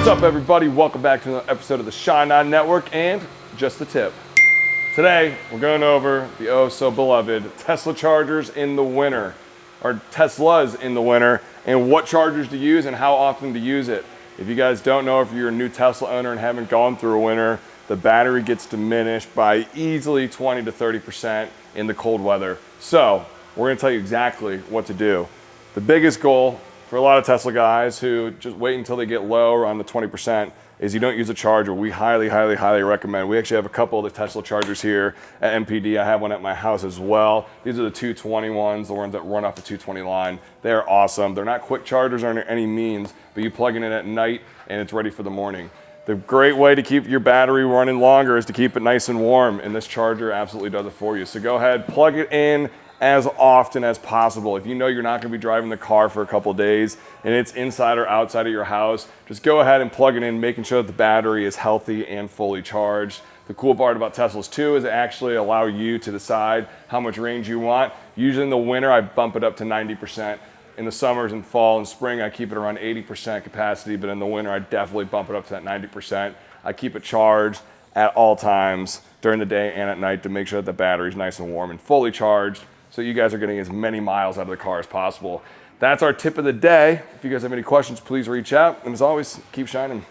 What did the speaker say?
What's up, everybody? Welcome back to another episode of the Shine On Network and Just the Tip. Today, we're going over the oh-so-beloved Tesla chargers in the winter, or Teslas in the winter, and what chargers to use and how often to use it. If you guys don't know, if you're a new Tesla owner and haven't gone through a winter, the battery gets diminished by easily 20 to 30% in the cold weather. So, we're gonna tell you exactly what to do. The biggest goal for a lot of Tesla guys who just wait until they get low around the 20% is you don't use a charger. We highly recommend. We actually have a couple of the Tesla chargers here at MPD. I have one at my house as well. These are the 220 ones, the ones that run off the 220 line. They're awesome. They're not quick chargers under any means, but you plug it in at night and it's ready for the morning. The great way to keep your battery running longer is to keep it nice and warm, and this charger absolutely does it for you. So go ahead, plug it in as often as possible. If you know you're not gonna be driving the car for a couple of days and it's inside or outside of your house, just go ahead and plug it in, making sure that the battery is healthy and fully charged. The cool part about Teslas too is it actually allow you to decide how much range you want. Usually in the winter, I bump it up to 90%. In the summers and fall and spring, I keep it around 80% capacity, but in the winter, I definitely bump it up to that 90%. I keep it charged at all times during the day and at night to make sure that the battery is nice and warm and fully charged, so you guys are getting as many miles out of the car as possible. That's our tip of the day. If you guys have any questions, please reach out. And as always, keep shining.